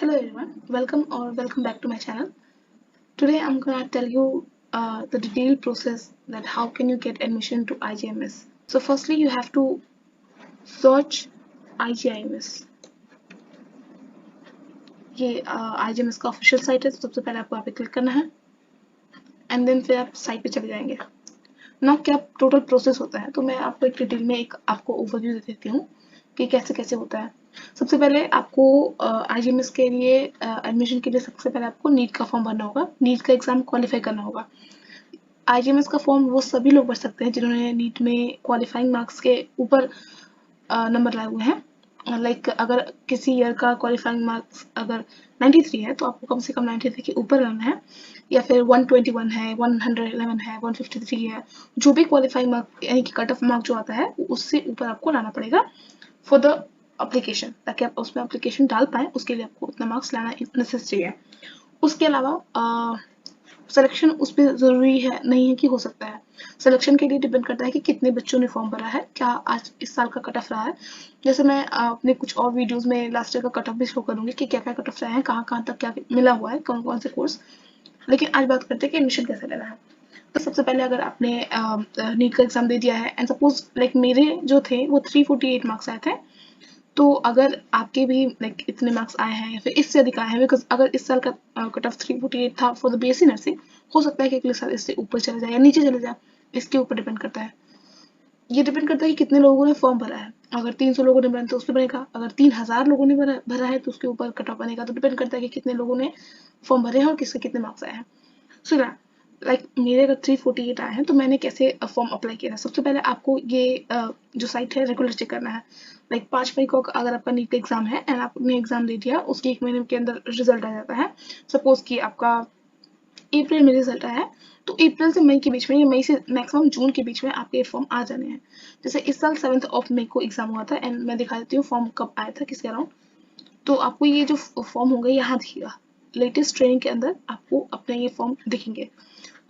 Hello everyone, welcome back to my channel. Today I'm gonna tell you the detailed process that how can you get admission to IGMS. So firstly you have to search IGIMS. ये IGMS का official site है, तो सबसे पहले आपको यहाँ पे click करना है एंड देन फिर आप साइट पे चले जाएंगे. ना क्या टोटल प्रोसेस होता है, तो मैं आपको एक डिटेल में एक आपको ओवरव्यू दे देती हूँ कि कैसे कैसे होता है. सबसे पहले आपको IGMS के लिए एडमिशन के लिए सबसे पहले आपको नीट का फॉर्म भरना होगा. नीट का एग्जाम क्वालिफाई करना होगा. IGMS का फॉर्म वो सभी लोग भर सकते हैं जिन्होंने नीट में क्वालिफाइंग मार्क्स के ऊपर नंबर लाए हुए हैं. लाइक अगर किसी ईयर का क्वालिफाइंग मार्क्स अगर 93 है तो आपको कम से कम 93 के ऊपर लाना है, या फिर 121 है, 111 है, 153 है, जो भी क्वालिफाइंग मार्क यानी कि कट ऑफ मार्क जो आता है उससे ऊपर आपको लाना पड़ेगा फॉर द एप्लीकेशन, ताकि आप उसमें एप्लीकेशन डाल पाए. उसके लिए आपको उतना मार्क्स लाना नेसेसरी है. उसके अलावा सिलेक्शन उस पर ज़रूरी है नहीं है कि हो सकता है. सिलेक्शन के लिए डिपेंड करता है कि कितने बच्चों ने फॉर्म भरा है, क्या आज इस साल का कट ऑफ रहा है. जैसे मैं अपने कुछ और वीडियोस में लास्ट ईयर का कट ऑफ भी शो करूँगी कि क्या क्या कट ऑफ रहे हैं, कहाँ कहाँ तक क्या मिला हुआ है, कौन कौन से कोर्स. लेकिन आज बात करते हैं कि एडमिशन कैसे लेना है. तो सबसे पहले अगर आपने नीट का एग्जाम दे दिया है एंड सपोज लाइक मेरे जो थे वो 348 मार्क्स आए थे, तो अगर आपके भी लाइक इतने मार्क्स आए हैं या फिर इससे अधिक आए हैं, बिकॉज अगर इस साल का कट ऑफ 348 था फॉर द BSc नर्सिंग, हो सकता है कि अगले साल इससे ऊपर चले जाए या नीचे चले जाए. इसके ऊपर डिपेंड करता है. ये डिपेंड करता है कि कितने लोगों ने फॉर्म भरा है. अगर 300 लोगों ने भरा तो उस पर बनेगा. अगर 3000 लोगों ने भरा है तो उसके ऊपर कट ऑफ बनेगा. तो डिपेंड करता है कि कितने लोगों ने फॉर्म भरे हैं और किसके कितने मार्क्स आए हैं. सो लाइक मेरे अगर 348 आए हैं तो मैंने कैसे फॉर्म अप्लाई किया था. सबसे पहले आपको ये जो साइट है रेगुलर चेक करना है. लाइक 5 मई को अगर आपका नीट का एग्जाम है एंड आपने एग्जाम दे दिया, उसके 1 महीने के अंदर रिजल्ट आ जाता है. सपोज कि आपका अप्रैल में रिजल्ट आया है, तो अप्रैल से मई के बीच में या मई से मैक्सिमम जून के बीच में आपके फॉर्म आ जाने हैं. जैसे इस साल 7 मई को एग्जाम हुआ था एंड मैं दिखा देती हूँ फॉर्म कब आया था, किसके अराउंड. तो आपको ये जो फॉर्म होंगे यहाँ दिखेगा. लेटेस्ट ट्रेनिंग के अंदर आपको अपने ये फॉर्म दिखेंगे.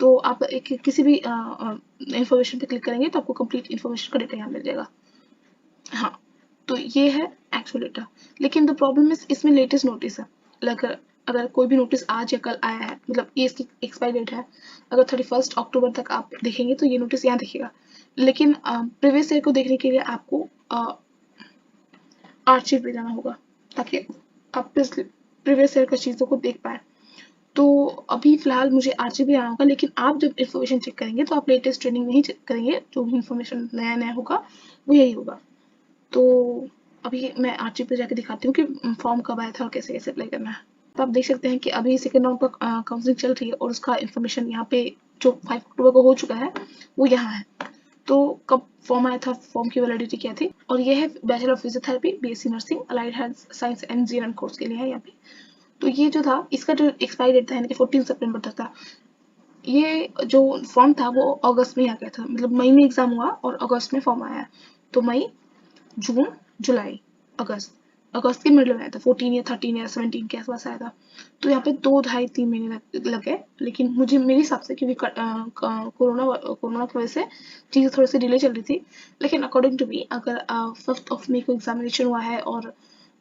तो आप एक किसी भी इंफॉर्मेशन पे क्लिक करेंगे तो आपको कंप्लीट इन्फॉर्मेशन का डेटा यहाँ मिल जाएगा. हाँ, तो ये है एक्चुअल डेटा. लेकिन द प्रॉब्लम इज इसमें लेटेस्ट नोटिस है. अगर कोई भी नोटिस आज या कल आया है, मतलब ये इसकी एक्सपायरी डेट है, अगर 31 अक्टूबर तक आप देखेंगे तो ये नोटिस यहाँ दिखेगा. लेकिन प्रीवियस ईयर को देखने के लिए आपको आर्चिव पे जाना होगा ताकि आप प्रीवियस ईयर का चीज़ों को देख पाए. तो अभी फिलहाल मुझे आरजीबी आना होगा, लेकिन आप जब इन्फॉर्मेशन चेक करेंगे तो आप लेटेस्ट ट्रेनिंग नहीं चेक करेंगे. जो भी इन्फॉर्मेशन नया नया होगा वो यही होगा. तो अभी मैं आरजीबी पे जाके दिखाती हूँ कि फॉर्म कब आया था और कैसे कैसे अप्लाई करना है. तो आप देख सकते हैं कि अभी सेकेंड राउंड का काउंसलिंग चल रही है और उसका इन्फॉर्मेशन यहाँ पे जो 5 अक्टूबर को हो चुका है वो यहाँ है. तो कब फॉर्म आया था, फॉर्म की वैलिडिटी क्या थी, और ये है bachelor of physiotherapy BSc nursing allied health science and GNM course के लिए है यहाँ पे. तो ये जो था इसका जो एक्सपायरी डेट था यानी कि 14 सितंबर तक था. ये जो फॉर्म था वो अगस्त में आ गया था, मतलब मई में एग्जाम हुआ और अगस्त में फॉर्म आया. तो मई, जून, जुलाई, अगस्त के मिडल में आया था. 14 या 13 या 17 के आसपास आया था. तो यहाँ पे 2 ढाई 3 महीने लग गए. लेकिन मुझे मेरे हिसाब से क्योंकि कोरोना की वजह से चीज़ें थोड़ी सी डिले चल रही थी. लेकिन अकॉर्डिंग टू मी अगर 5 मई को एग्जामिनेशन हुआ है और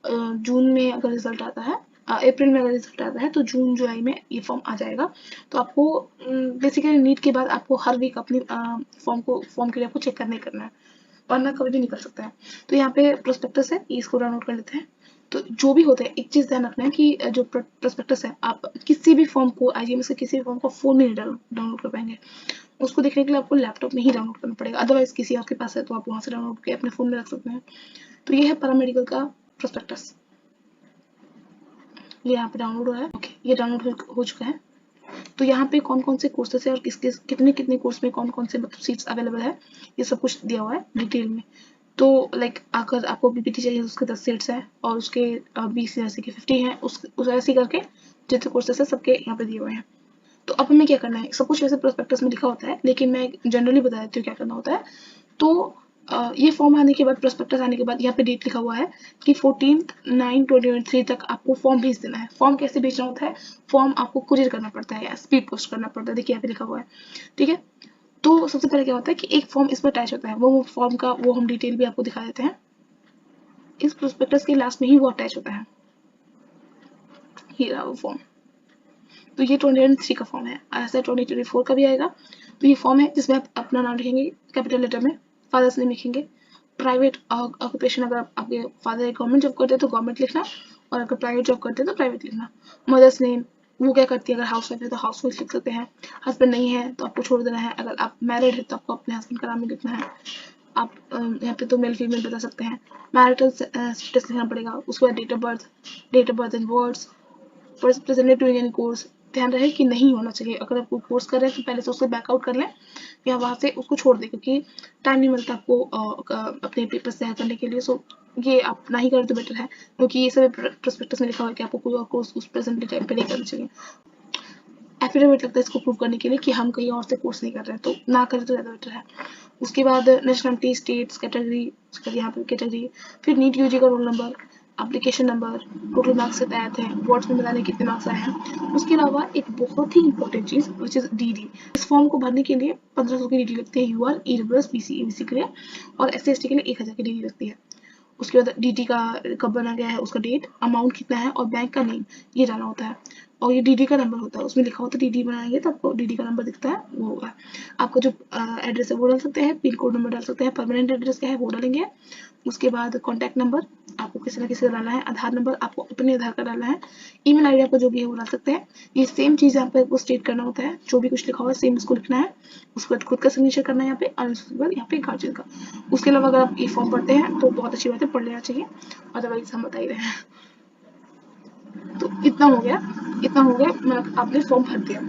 जून में अगर रिजल्ट आता है, अप्रैल में अगर रिजल्ट आता है, तो जून जुलाई में ये फॉर्म आ जाएगा. तो आपको बेसिकली नीट के बाद आपको हर वीक अपनी फॉर्म के लिए आपको चेक करना है, वरना कभी भी नहीं कर सकता है. तो यहाँ पे प्रोस्पेक्टस है, इसको डाउनलोड कर लेते हैं. तो जो भी होता है एक चीज़ ध्यान रखना है कि जो प्रोस्पेक्टस है, आप किसी भी फॉर्म को IGMS के किसी भी फॉर्म को फ़ोन में नहीं डाउनलोड कर पाएंगे. उसको देखने के लिए आपको लैपटॉप में ही डाउनलोड करना पड़ेगा. अदरवाइज किसी आपके पास है तो आप वहाँ से डाउनलोड करके अपने फ़ोन में रख सकते हैं. तो ये है पैरामेडिकल का प्रोस्पेक्टस. ये यहाँ पे डाउनलोड हो रहा है. ओके, ये डाउनलोड हो चुका है. तो यहाँ पे कौन कौन से कोर्सेस है और कितने कितने कोर्स में कौन कौन से मतलब सीट्स अवेलेबल है, ये सब कुछ दिया हुआ है डिटेल में. तो लाइक अगर आपको PPT चाहिए तो उसके 10 सीट्स हैं और उसके 20 जैसे कि 50 हैं. उस ऐसे करके जितने कोर्सेस है सबके यहाँ पे दिए हुए हैं. तो अब हमें क्या करना है, सब कुछ वैसे प्रोस्पेक्टस में लिखा होता है लेकिन मैं जनरली बता देती हूँ क्या करना होता है. तो ये फॉर्म आने के बाद, प्रोस्पेक्टस आने के बाद यहाँ पे डेट लिखा हुआ है कि 14/9/2023 तक आपको फॉर्म भेज देना है. फॉर्म कैसे भेजना होता है, फॉर्म आपको कुरियर करना पड़ता है या स्पीड पोस्ट करना पड़ता है. देखिए यहाँ पे लिखा हुआ है, ठीक है. तो सबसे पहले क्या होता है कि एक फॉर्म इसमें अटैच होता है, वो फॉर्म का वो हम डिटेल भी आपको दिखा देते हैं. इस प्रोस्पेक्टस के लास्ट में ही वो अटैच होता है. ये रहा वो फॉर्म। तो ये 2023 का फॉर्म है। ऐसा 2024 का भी आएगा। तो ये फॉर्म है जिसमें आप अपना नाम लिखेंगे कैपिटल लेटर में, फादर्स नेम लिखेंगे, प्राइवेट ऑक्यूपेशन, अगर आपके फादर गवर्नमेंट जॉब करते हैं तो गवर्नमेंट लिखना, और अगर प्राइवेट जॉब करते हैं तो प्राइवेट लिखना। मदर्स नेम, वो क्या करती है, अगर हाउस वाइफ है तो हाउस वाइफ लिख सकते हैं। हस्बैंड नहीं है तो आपको छोड़ देना है। अगर आप मैरिड है तो आपको अपने हस्बैंड का नाम ही लिखना है। आप यहाँ पे तो मेल फीमेल बता सकते हैं। मैरिटल स्टेटस लिखना पड़ेगा। उसके बाद date of birth in words, presently doing any course, ध्यान रहे कि नहीं होना चाहिए। अगर आप कोई कोर्स कर रहे हैं तो पहले से उससे बैकआउट कर लें या वहाँ से उसको छोड़ दें, क्योंकि टाइम नहीं मिलता आपको अपने पेपर्स तैयार करने के लिए। सो ये आप ना ही करें तो बेटर है, क्योंकि ये सब प्रोस्पेक्टस में लिखा हुआ है कि आपको कोई और कोर्स उस प्रेजेंटली टाइम पे नहीं करना चाहिए। एफिडेविट लगता है इसको प्रूव करने के लिए कि हम कहीं और से कोर्स नहीं कर रहे हैं, तो ना करें तो ज़्यादा बेटर है। उसके बाद नेशनलिटी, स्टेट्स, कैटेगरी, उसके बाद यहाँ पे कैटेगरी, फिर नीट यूजी का roll number, application number, total marks कितने आए थे, बोर्ड्स में बताने कितने मार्क्स आए हैं। उसके अलावा एक बहुत ही इंपॉर्टेंट चीज़ विच इज़ डीडी। इस फॉर्म को भरने के लिए 1500 की डीडी लगती है यूआर, ईडब्ल्यूएस, बीसी, एबीसी के लिए, और एससी/एसटी के लिए 1000 की डीडी लगती है। उसके बाद डीडी का कब बना गया है, उसका डेट, अमाउंट कितना है और बैंक का नेम ये डालना होता है। और ये डीडी का नंबर होता है, उसमें लिखा होता है डीडी बनाएंगे तो आपको डीडी का नंबर दिखता है, वो होगा। आपका जो एड्रेस है वो डाल सकते हैं, पिन कोड नंबर डाल सकते हैं, परमानेंट एड्रेस क्या है वो डालेंगे। उसके बाद कॉन्टैक्ट नंबर आपको किसी ना किसी का डालना है, आधार नंबर आपको अपने आधार का डालना है, ईमेल आईडी आपको जो भी है वो डाल सकते हैं। ये सेम चीज़ यहाँ पे आपको स्टेट करना होता है, जो भी कुछ लिखा हुआ है सेम इसको लिखना है। उसके बाद खुद का सिग्नेचर करना है यहाँ पे, और उसके बाद यहाँ पे गार्जियन का। उसके अलावा अगर आप ये फॉर्म पढ़ते हैं तो बहुत अच्छी बात है, पढ़ लेना चाहिए, अदरवाइज हम बता ही रहे हैं। तो इतना हो गया, आपने फॉर्म भर दिया।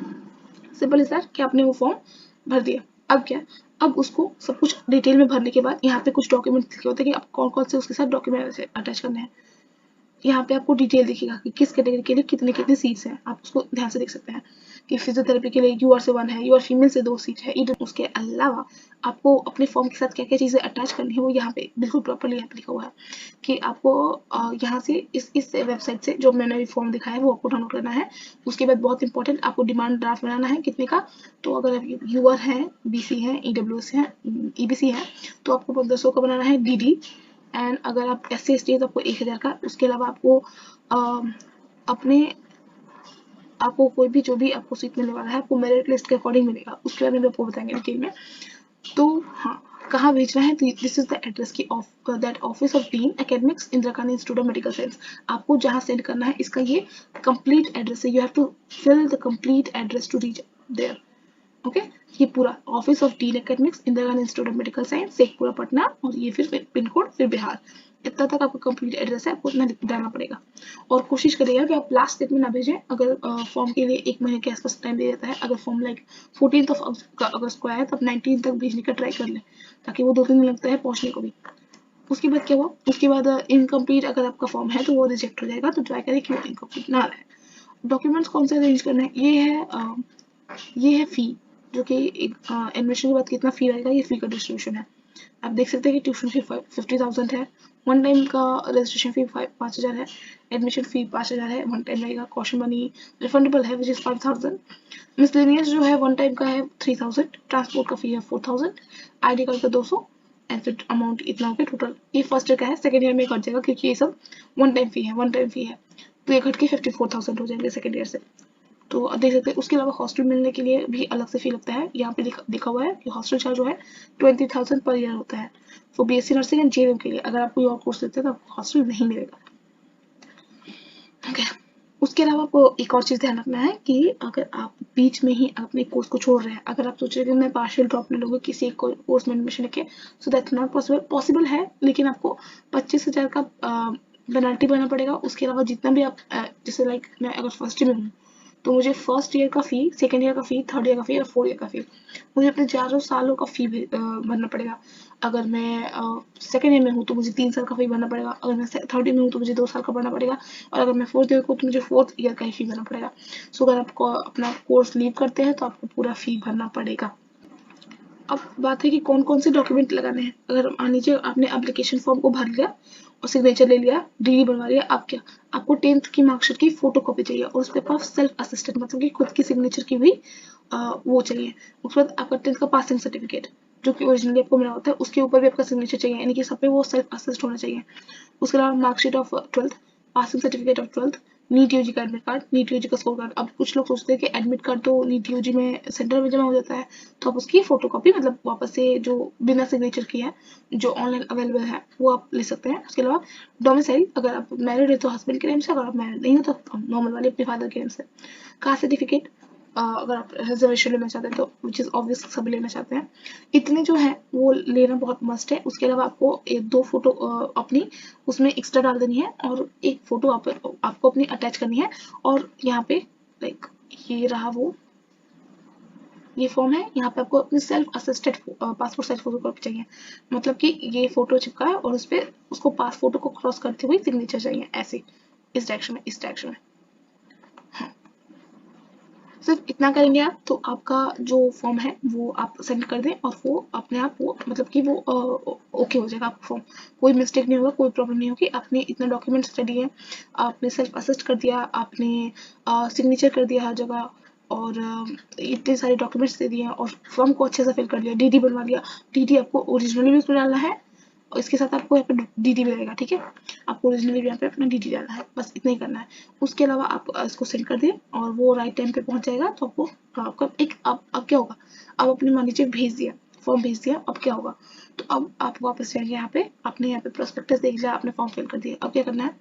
सिंपल है सर कि आपने वो फॉर्म भर दिया। अब क्या, अब उसको सब कुछ डिटेल में भरने के बाद यहाँ पे कुछ डॉक्यूमेंट लिखे होते हैं कि आप कौन कौन से उसके साथ डॉक्यूमेंट अटैच करने हैं। यहाँ पे आपको डिटेल दिखेगा कि किस कैटेगरी के लिए कितने कितने सीट्स हैं, आप उसको ध्यान से देख सकते हैं कि फिजियोथेरेपी के लिए यूआर से 1 है, यूआर फीमेल से 2 सीट है। उसके अलावा आपको अपने फॉर्म के साथ क्या क्या चीज़ें अटैच करनी है वो यहाँ पे बिल्कुल प्रॉपरली यहाँ पे लिखा हुआ है कि आपको यहाँ से इस वेबसाइट से जो मैंने फॉर्म दिखाया है वो आपको डाउनलोड करना है। उसके बाद बहुत इंपॉर्टेंट, आपको डिमांड ड्राफ्ट बनाना है कितने का। तो अगर आप यूआर हैं, बीसी हैं, ईडब्ल्यूएस हैं, ईबीसी है तो आपको 1500 का बनाना है डीडी। एंड अगर आप SC/ST है तो आपको 1000 का। उसके अलावा आपको अपने आपको कोई भी जो भी आपको सीट मिलने वाला है आपको मेरिट लिस्ट के अकॉर्डिंग मिलेगा, उसके बारे में आपको बताएंगे डिटेल में। तो हाँ, कहाँ भेजना है, तो दिस इज द एड्रेस की that office of dean academics, Indira Gandhi institute of medical science. आपको जहाँ सेंड करना है इसका ये कंप्लीट एड्रेस है, you have to fill the complete address to reach there. Okay, ये पूरा office of dean academics, Indira Gandhi institute of medical science, Sheikhpura Patna, और ये फिर पिन कोड, फिर बिहार। इतना तक आपका कंप्लीट एड्रेस है, आपको इतना डालना पड़ेगा। और कोशिश करिएगा कि आप लास्ट डेट में ना भेजें। अगर फॉर्म के लिए 1 महीने के आसपास टाइम दे देता है, अगर फॉर्म लाइक 14 अगस्त को आया तो आप 19 तक भेजने का ट्राई कर लें, ताकि वो 2-3 दिन लगता है पहुंचने को भी। उसके बाद क्या हुआ, उसके बाद इनकम्प्लीट अगर आपका फॉर्म है तो वो रिजेक्ट हो जाएगा, तो ट्राई करें कि वो इनकम्प्लीट ना रहे। डॉक्यूमेंट्स कौन से अरेंज करना है, ये है फी, जो कि एडमिशन के बाद कितना फी रहेगा, ये फी का डिस्ट्रीब्यूशन है। आप देख सकते हैं कि ट्यूशन फी 50,000 है, 1 टाइम का रजिस्ट्रेशन फी 5,000 है, एडमिशन फी 5,000 है, 1 टाइम रहेगा। कॉशन मनी रिफंडेबल है विच इज़ 5,000। मिसलेनियस जो है 1 टाइम का है 3,000, ट्रांसपोर्ट का फी है 4,000, ID कार्ड का 200, एंड फिर अमाउंट इतना हो गया टोटल। ये फर्स्ट ईयर का है, सेकेंड ईयर में कट जाएगा क्योंकि ये सब 1 टाइम फी है, तो ये घट के 54,000 हो जाएंगे सेकेंड ईयर से। तो देख सकते हैं। उसके अलावा हॉस्टल मिलने के लिए भी अलग से फी लगता है, यहाँ पे लिखा हुआ है कि हॉस्टल चार्ज जो है 20,000 पर ईयर होता है for BSc nursing and JNM के लिए। अगर आप कोई और कोर्स लेते हैं तो आपको हॉस्टल नहीं मिलेगा। ओके, उसके अलावा आपको एक और चीज़ ध्यान रखना है कि अगर आप बीच में ही अपने कोर्स को छोड़ रहे हैं, अगर आप सोच रहे हैं कि मैं पार्शियल ड्रॉप ले लूँगा किसी एक कोर्स में एडमिशन लेके, सो दैट्स नॉट पॉसिबल है, लेकिन आपको 25,000 का पेनल्टी भरना पड़ेगा। उसके अलावा जितना भी आप जैसे लाइक मैं अगर फर्स्ट ईयर में हूँ तो मुझे फर्स्ट ईयर का फ़ी, सेकेंड ईयर का फ़ी, थर्ड ईयर का फ़ी और 4th ईयर का फ़ी, मुझे अपने 4 सालों का फ़ी भरना पड़ेगा। अगर मैं सेकेंड ईयर में हूँ तो मुझे 3 साल का फ़ी भरना पड़ेगा, अगर मैं थर्ड ईयर में हूँ तो मुझे 2 साल का भरना पड़ेगा, और अगर मैं 4th ईयर को तो मुझे 4th ईयर का ही फ़ी भरना पड़ेगा। सो अगर आपको अपना कोर्स लीव करते हैं तो आपको पूरा फ़ी भरना पड़ेगा। अब बात है कि कौन कौन से डॉक्यूमेंट लगाने हैं। अगर मान लीजिए आपने एप्लीकेशन फॉर्म को भर लिया और सिग्नेचर ले लिया, डीडी बनवा लिया, अब क्या, आपको 10th की मार्कशीट की फोटो कॉपी चाहिए, और उसके पास सेल्फ असिस्टेंट मतलब कि खुद की सिग्नेचर की भी वो चाहिए। उसके बाद आपका 10th का पासिंग सर्टिफिकेट जो कि ओरिजिनली आपको मिला होता है, उसके ऊपर भी आपका सिग्नेचर चाहिए, यानी कि सब पे वो सेल्फ असिस्ट होना चाहिए। उसके अलावा marksheet of 12th, passing certificate of 12th, NEET UG का एडमिट कार्ड, नीट यूजी का स्कोर कार्ड। अब कुछ लोग सोचते हैं कि एडमिट कार्ड तो नीट यूजी में सेंटर में जमा हो जाता है, तो आप उसकी फोटोकॉपी मतलब वापस से जो बिना सिग्नेचर की है जो ऑनलाइन अवेलेबल है वो आप ले सकते हैं। उसके अलावा डोमिसाइल, अगर आप मैरिड है तो हस्बैंड के नेम से, अगर आप मैरिड नहीं हो तो नॉर्मल वाले अपने फादर के नेम से। कास्ट सर्टिफिकेट, अगर आप रिजर्वेशन लेना चाहते हैं तो विच इज़ ऑब्वियस सभी लेना चाहते हैं। इतने जो है वो लेना बहुत मस्ट है। उसके अलावा आपको एक 2 फोटो अपनी उसमें एक्स्ट्रा डाल देनी है और एक फोटो आपको अपनी अटैच करनी है। और यहाँ पे लाइक ये रहा वो ये फॉर्म है, यहाँ पे आपको अपनी self assisted passport size photo copy चाहिए। मतलब कि ये फोटो चिपका है और उस पर उसको पास फोटो को क्रॉस करते हुए सिग्नेचर चाहिए, ऐसे इस डायरेक्शन में, इस डायरेक्शन में। सिर्फ इतना करेंगे आप तो आपका जो फॉर्म है वो आप सेंड कर दें और वो अपने आप वो मतलब कि वो ओके हो जाएगा आपका फॉर्म। कोई मिस्टेक नहीं होगा, कोई प्रॉब्लम नहीं होगी। आपने इतना डॉक्यूमेंट्स रेडी है, आपने सेल्फ असिस्ट कर दिया, आपने सिग्नेचर कर दिया हर जगह और इतने सारे डॉक्यूमेंट्स दे दिए और फॉर्म को अच्छे से फिल कर लिया, डीडी बनवा लिया। डीडी आपको ओरिजिनली भी उसमें डालना है और इसके साथ आपको यहाँ पे डीडी भी रहेगा, ठीक है। आपको ओरिजिनली भी यहाँ पे अपना डीडी डालना है, बस इतना ही करना है। उसके अलावा आप इसको सेंड कर दिए और वो राइट टाइम पे पहुंच जाएगा। तो आपको आपका एक अब क्या होगा, अब अपने मान लीजिए भेज दिया, फॉर्म भेज दिया, अब क्या होगा, तो अब आप वापस जाएंगे यहाँ पे, आपने यहाँ पे प्रोस्पेक्टस देख लिया, आपने फॉर्म फिल कर दिया। अब क्या करना है,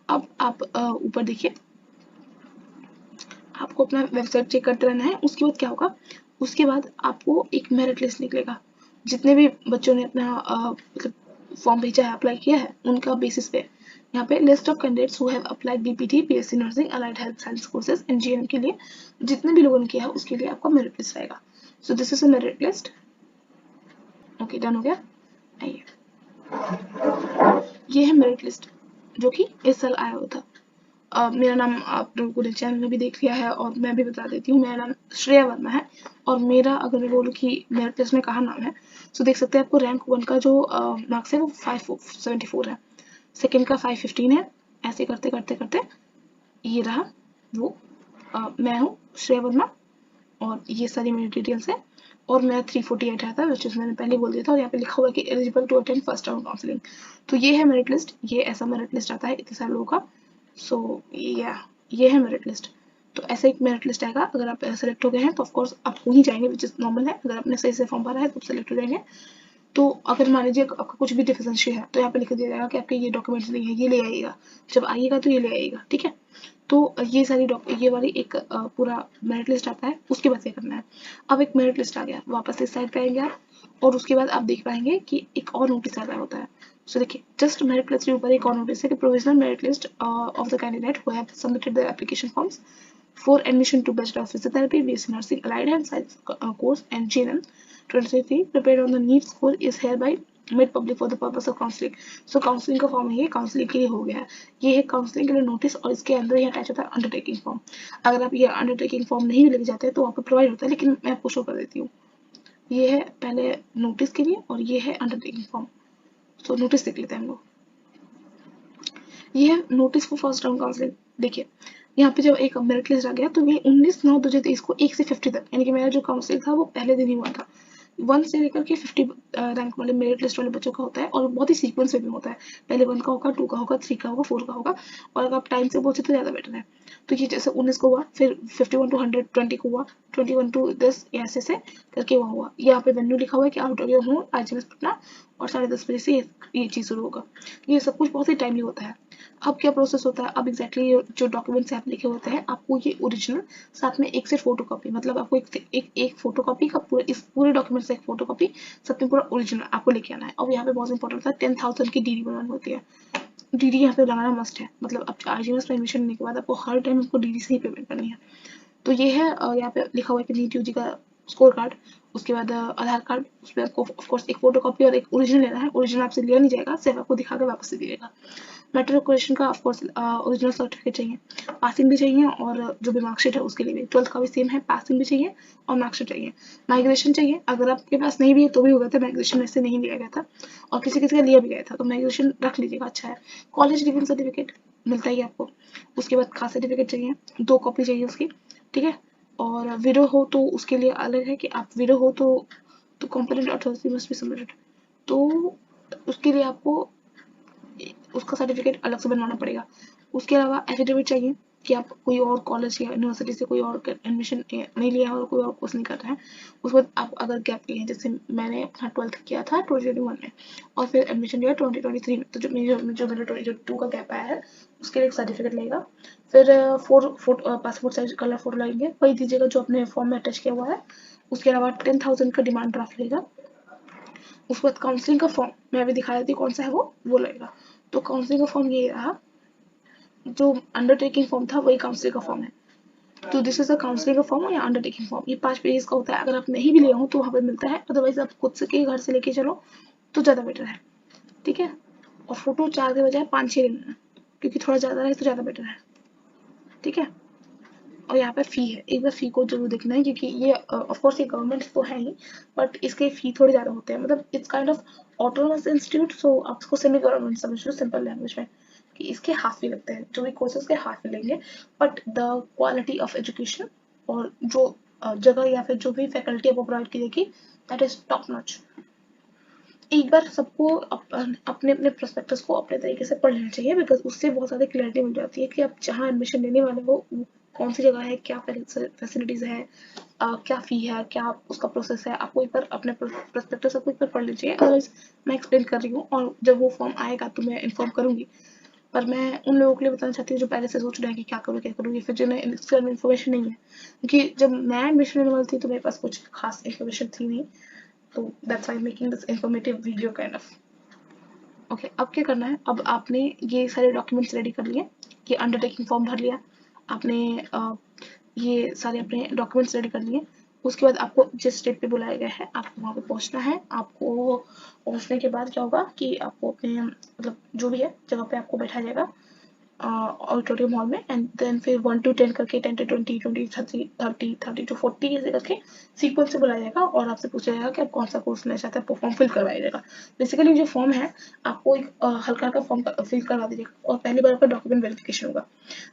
अब आप ऊपर देखिए, आपको अपना वेबसाइट चेक करते रहना है। उसके बाद क्या होगा, उसके बाद आपको एक मेरिट लिस्ट निकलेगा। जितने भी बच्चों ने अपना मतलब फॉर्म भेजा है, अप्लाई किया है, उनका बेसिस पे यहाँ पे list of candidates who have applied BPT, BSc nursing, allied health science courses and GNM के लिए जितने भी लोगों ने किया है उसके लिए आपका मेरिट लिस्ट आएगा। So this is a merit list. Okay, done हो गया। आइए, ये है मेरिट लिस्ट जो कि इस साल आया हुआ था। मेरा नाम आप लोगों को चैनल में भी देख लिया है और मैं भी बता देती हूँ, मेरा नाम श्रेया वर्मा है। और मेरा अगर मैं बोलूँ कि मेरिट लिस्ट में कहाँ नाम है, तो देख सकते हैं आपको रैंक 1 का जो मार्क्स है वो 574 है, सेकंड का 515 है। ऐसे करते करते करते ये रहा वो मैं हूँ श्रेया वर्मा और ये सारी मेरी डिटेल्स है। और मेरा 348 आया था, विच इज मैंने पहले बोल दिया था। और यहाँ पे लिखा हुआ है कि eligible to attend first round counselling. तो ये है मेरिट लिस्ट, ये ऐसा मेरिट लिस्ट आता है इतने सारे लोगों का। सो ये है मेरिट लिस्ट। तो ऐसा एक मेरिट लिस्ट आएगा। अगर आप सेलेक्ट हो गए हैं तो ऑफकोर्स आप वहीं जाएंगे, विच इज नॉर्मल है। अगर आपने सही से फॉर्म भरा है तो सेलेक्ट हो जाएंगे। तो अगर मान लीजिए आपका कुछ भी डिफिशेंसी है तो यहाँ पे लिख दिया जाएगा कि आपके ये डॉक्यूमेंट्स नहीं है, ये ले आइएगा। जब आइएगा तो ये ले आइएगा, ठीक है। तो ये सारी ये वाली एक पूरा मेरिट लिस्ट आता है। उसके बाद क्या करना है, अब एक मेरिट लिस्ट आ गया, वापस इस साइड पे आएंगे आप और उसके बाद आप देख पाएंगे कि एक और नोटिस आ रहा होता है। सो देखिए, जस्ट मेरिट लिस्ट के ऊपर एक और नोटिस है कि provisional merit list of the candidate who have submitted their application forms for admission to Bachelor of Physiotherapy, BSc Nursing, Allied Health Science course and GNM 2023 prepared on the NEET score is hereby made public for the purpose of counseling. So counseling का form है, ये counselling के लिए हो गया है। ये है काउंसलिंग के लिए नोटिस और इसके अंदर ही अटैच होता है अंडरटेकिंग फॉर्म। अगर आप ये अंडरटेकिंग फॉर्म नहीं लेके जाते तो आपको प्रोवाइड होता है, लेकिन मैं आपको शो कर देती हूँ। ये है पहले नोटिस के लिए और ये है अंडरटेकिंग फॉर्म। सो नोटिस देख लेते हैं हम लोग। ये है notice for first round counselling. देखिए, यहाँ पे जब एक मेरिट लिस्ट आ गया तो ये 19/9/2023 को 1 से 50 तक, यानी कि मेरा जो काउंसलिंग था वो पहले दिन ही हुआ था। 1 से लेकर के 50 रैंक वाले मेरिट लिस्ट वाले बच्चों का होता है और बहुत ही सीक्वेंस में भी होता है। पहले 1 का होगा, 2 का होगा, 3 का होगा, 4 का होगा। और अगर आप टाइम से पहुंचे तो ज़्यादा बेटर है। तो ये जैसे 19 को हुआ, फिर 51 to 100 20 को हुआ, 21 to 10 ऐसे से करके वहाँ हुआ। यहाँ पे वेन्यू लिखा हुआ है कि out of your home IGMS Patna और 10:30 बजे से ये चीज़ शुरू होगा। ये सब कुछ बहुत ही टाइमली होता है। अब क्या प्रोसेस होता है, अब एग्जैक्टली जो डॉक्यूमेंट्स आप लिखे होते हैं आपको ये ओरिजिनल साथ में एक सेट फोटो कॉपी, मतलब आपको एक फोटो कॉपी का पूरा इस पूरे डॉक्यूमेंट से एक फोटो कॉपी साथ में पूरा ओरिजिनल आपको लेके आना है। और यहाँ पे बहुत इंपॉर्टेंट था 10,000 की डीडी बनवानी होती है। डीडी यहाँ पे लगाना मस्ट है, मतलब अब IGMS में एडमिशन लेने के बाद आपको हर टाइम आपको डीडी से ही पेमेंट करनी है। तो ये है यहाँ पे लिखा हुआ है कि नीट यूजी का स्कोर कार्ड, उसके बाद आधार कार्ड, उसमें आपको ऑफकोर्स एक फोटो कॉपी और एक ओरिजिनल लेना है। ओरिजिनल आपसे लिया नहीं जाएगा, सिर्फ आपको दिखा के वापस दे दिएगा। मेट्रिकुलेशन का ऑफकोर्स ओरिजिनल सर्टिफिकेट चाहिए, पासिंग भी चाहिए और जो भी मार्कशीट है उसके लिए भी 12th का भी सेम है, पासिंग भी चाहिए और मार्कशीट चाहिए। माइग्रेशन चाहिए, अगर आपके पास नहीं भी है तो भी होगा था, माइग्रेशन में से नहीं लिया गया था और किसी किसी का लिया भी गया था तो माइग्रेशन रख लीजिएगा, अच्छा है। कॉलेज लिविंग सर्टिफिकेट मिलता ही आपको। उसके बाद कास्ट सर्टिफिकेट चाहिए, 2 कॉपी चाहिए उसकी, ठीक है। और विडो हो तो उसके लिए अलग है कि आप विडो हो तो competent authority must be submitted, तो उसके लिए आपको उसका सर्टिफिकेट अलग से बनवाना पड़ेगा। उसके अलावा एफिडेविट चाहिए, कि आप कोई और कॉलेज या यूनिवर्सिटी से कोई और एडमिशन नहीं लिया है और कोई और कोर्स नहीं कर रहे हैं, उसके बाद आप अगर गैप लिए हैं, जैसे मैंने अपना 12th किया था 2021 में और फिर एडमिशन लिया 2023 में, तो जो मेरा 2022 का गैप आया है उसके लिए एक सर्टिफिकेट लगेगा। फिर पासपोर्ट साइज कलर फोटो लगेंगे, वही दीजिएगा जो अपने फॉर्म में अटैच किया हुआ है। उसके अलावा 10,000 का डिमांड ड्राफ्ट लगेगा। उसके बाद काउंसलिंग का फॉर्म मैं अभी दिखा देती हूँ कौन सा है वो लगेगा। तो काउंसलिंग का फॉर्म ये रहा, जो अंडरटेकिंग फॉर्म था वही काउंसलिंग का फॉर्म है। तो दिस इज अ काउंसलिंग का फॉर्म या अंडरटेकिंग फॉर्म, ये 5 पेजेस का होता है। अगर आप नहीं भी ले हो तो वहाँ पे मिलता है, अदरवाइज आप खुद से के घर से लेके चलो तो ज़्यादा बेटर है, ठीक है। और फोटो 4 के बजाय 5-6 लेना, क्योंकि थोड़ा ज़्यादा रहे तो ज़्यादा बेटर है, ठीक है। और यहाँ पे फ़ी है, एक बार फ़ी को जरूर देखना है, क्योंकि ये ऑफ कोर्स ये गवर्नमेंट तो है ही, बट इसके फ़ी थोड़े ज़्यादा होते हैं। मतलब it's kind of autonomous institute, so आप इसको सेमी गवर्नमेंट समझ लो सिंपल लैंग्वेज में, कि इसके हाफ फी लगते हैं, जो भी कोर्सेज के हाफ फी लेंगे, but the quality of education और जो जगह या फिर जो भी फैकल्टी आपको प्रोवाइड की जाएगी, दैट इज टॉप नॉच। एक बार सबको अपने अपने प्रोस्पेक्टस को अपने तरीके से पढ़ लेना चाहिए, बिकॉज उससे बहुत ज़्यादा क्लैरिटी मिल जाती है कि आप जहाँ एडमिशन लेने वाले हो वो कौन सी जगह है, क्या फैसिलिटीज़ है, क्या फ़ी है, क्या उसका प्रोसेस है। आपको एक बार अपने प्रोस्पेक्टस को एक बार पढ़ लेना चाहिए, अदरवाइज मैं एक्सप्लेन कर रही हूँ और जब वो फॉर्म आएगा तो मैं इन्फॉर्म करूँगी। पर मैं उन लोगों के लिए बताना चाहती हूँ जो पहले से सोच रहे हैं कि क्या करूँ, या फिर जिन्हें इसके बारे में इन्फॉर्मेशन नहीं है, क्योंकि जब मैं एडमिशन लेने वाली थी तो मेरे पास कुछ खास इन्फॉर्मेशन थी नहीं। तो that's why making this informative video kind of. Okay, अब क्या करना है, अब आपने ये सारे डॉक्यूमेंट्स रेडी कर लिए, ये अंडरटेकिंग फॉर्म भर लिया आपने, ये सारे अपने डॉक्यूमेंट्स रेडी कर लिए। उसके बाद आपको जिस स्टेट पे बुलाया गया है आपको वहाँ पे पहुँचना है। आपको पहुँचने के बाद क्या होगा कि आपको अपने मतलब जो भी है जगह पे आपको बैठाया जाएगा ऑडिटोरियम हॉल में, एंड देन फिर 1 to 10 करके 10 to 20, 20 30 to 40 ऐसे करके सीक्वेंस से बुलाया जाएगा और आपसे पूछा जाएगा कि आप कौन सा कोर्स लेना चाहते हैं, आपको फॉर्म फिल करवाया जाएगा। बेसिकली जो फॉर्म है आपको एक हल्का हल्का फॉर्म फिल करवा दीजिएगा, और पहली बार आपका डॉक्यूमेंट वेरिफिकेशन होगा।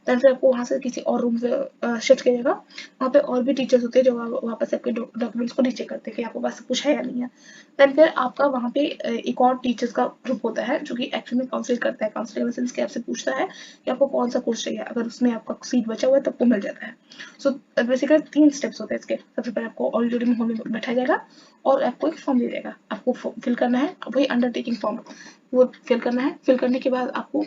देन फिर आपको वहाँ से किसी और रूम पे शिफ्ट किया जाएगा। वहाँ पे और भी टीचर्स होते हैं जो वहाँ पर आपके डॉक्यूमेंट्स को रीचेक करते हैं कि आपके पास सब कुछ है या नहीं है। देन फिर आपका वहाँ पे एक और टीचर्स का ग्रुप होता है जो कि एक्चुअली में काउंसिल करता है, काउंसिलिंग इन द सेंस कि आपसे पूछता है कि आपको कौन सा कोर्स चाहिए। अगर उसमें आपका सीट बचा हुआ है तो आपको मिल जाता है। सो बेसिकली 3 स्टेप्स होते हैं इसके। सबसे पहले आपको ऑडिटोरियम हॉल में बैठाया जाएगा और आपको एक फॉर्म दिया जाएगा, आपको फिल करना है, वही अंडरटेकिंग फॉर्म वो फिल करना है। फिल करने के बाद आपको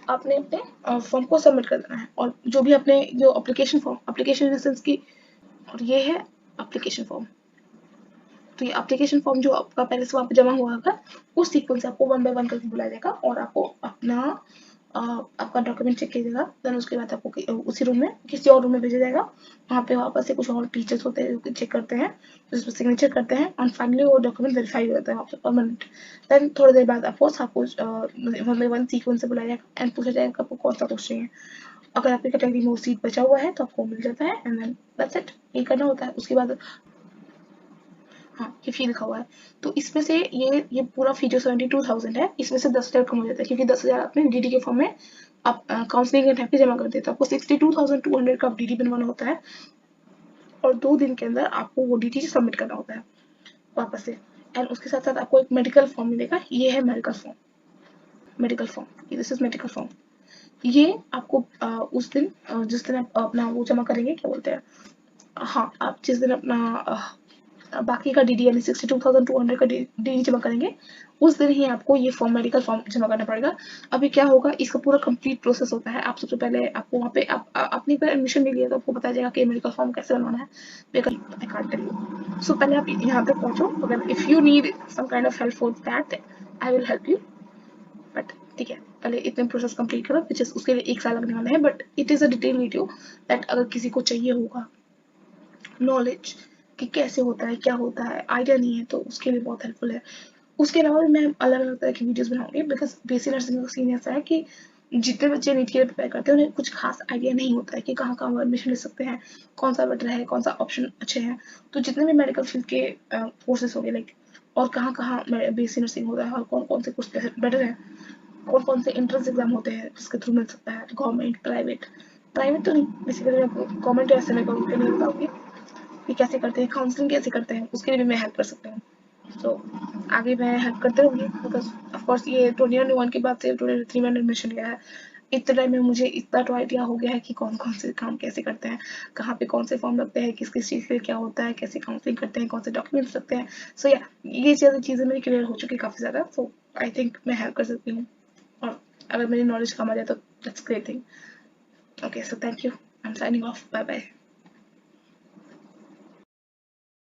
आपने अपने फॉर्म को सबमिट कर देना है, और जो भी आपने जो एप्लीकेशन इन द सेंस की, और ये है एप्लीकेशन फॉर्म। तो ये एप्लीकेशन फॉर्म जो आपका पहले से वहाँ पे जमा हुआ होगा, उस सीक्वेंस से आपको 1 by 1 करके बुलाया जाएगा और आपको अपना आपका डॉक्यूमेंट चेक किया जाएगा। देन उसके बाद आपको उसी रूम में किसी और रूम में भेजा जाएगा। वहाँ पे वापस से कुछ और टीचर्स होते हैं जो चेक करते हैं, जिसमें सिग्नेचर करते हैं, और फाइनली वो डॉक्यूमेंट वेरीफाई हो जाता है वहाँ पे परमानेंट। देन थोड़ी देर बाद आपको सब कुछ 1 by 1 सीक्वेंस से बुलाया जाएगा एंड पूछा जाएगा आपको कौन सा कोर्स चाहिए। अगर आपकी कैटेगरी में वो सीट बचा हुआ है तो आपको मिल जाता है, एंड देन दैट्स इट, ये करना होता है। उसके बाद हाँ, ये फी लिखा हुआ है। तो इसमें से ये पूरा फी जो 72,000 है, इसमें से 10,000 कम हो जाता है, क्योंकि 10,000 आपने डीडी के फॉर्म में आप काउंसलिंग के टाइम पे जमा कर देते हो। आपको 62,200 का डीडी बनवाना होता है और 2 दिन के अंदर आपको वो डीडी सबमिट करना होता है वापस से। एंड उसके साथ साथ आपको एक मेडिकल फॉर्म मिलेगा, ये है medical form, this is medical form. ये आपको उस दिन जिस दिन आप अपना वो जमा करेंगे, क्या बोलते हैं, हाँ, आप जिस दिन अपना बाकी का डीडी यानी 62,200 का डीडी जमा करेंगे, उस दिन ही आपको ये फॉर्म मेडिकल फॉर्म जमा करना पड़ेगा। अभी क्या होगा, इसका पूरा कंप्लीट प्रोसेस होता है। आप सबसे पहले आपको वहाँ पे आपने एक बार एडमिशन ले लिया तो आपको बताया जाएगा कि मेडिकल फॉर्म कैसे बनवाना है। I can't tell you. So पहले आप यहाँ पे पहुँचो, अगर if you need some kind of help for that I will help you, but ठीक है, पहले इतने प्रोसेस कंप्लीट करो, विच इज उसके लिए 1 साल लगने वाला है। But it is a detail video that अगर किसी को चाहिए होगा नॉलेज कि कैसे होता है, क्या होता है, आइडिया नहीं है, तो उसके लिए बहुत हेल्पफुल है। उसके अलावा भी मैं अलग अलग तरह की वीडियोस बनाऊंगी, बिकॉज बीएससी नर्सिंग का सीन ऐसा है कि जितने बच्चे नीट के लिए प्रिपेयर करते हैं उन्हें कुछ खास आइडिया नहीं होता है कि कहाँ कहाँ एडमिशन ले सकते हैं, कौन सा बेटर है, कौन सा ऑप्शन अच्छे हैं। तो जितने भी मेडिकल फील्ड के कोर्सेज हो गए लाइक, और कहाँ कहाँ बीएससी नर्सिंग होता है, और कौन कौन से कोर्स बेटर है, कौन कौन से एंट्रेंस एग्जाम होते हैं जिसके थ्रू मिल सकता है, गवर्नमेंट प्राइवेट, प्राइवेट तो नहीं, बेसिकली मैं गवर्नमेंट ऐसे मैं नहीं बताऊँगी कि कैसे करते हैं, काउंसलिंग कैसे करते हैं, उसके लिए भी मैं हेल्प कर सकती हूँ। सो आगे मैं हेल्प करते रहूँगी, बिकॉज ऑफ कोर्स ये 2021 के बाद से 2023 में एडमिशन लिया है। इतने टाइम में मुझे इतना तो आइडिया हो गया है कि कौन कौन से काम कैसे करते हैं, कहाँ पे कौन से फॉर्म लगते हैं, किस किस चीज़ के लिए क्या होता है, कैसे काउंसलिंग करते हैं, कौन से डॉक्यूमेंट्स लगते हैं। सो या ये चीज़ें मेरी क्लियर हो चुकी है काफ़ी ज़्यादा। सो आई थिंक मैं हेल्प कर सकती हूँ, और अगर मेरी नॉलेज कम आ जाए तो that's great thing. Okay, so thank you, I am signing off, bye bye.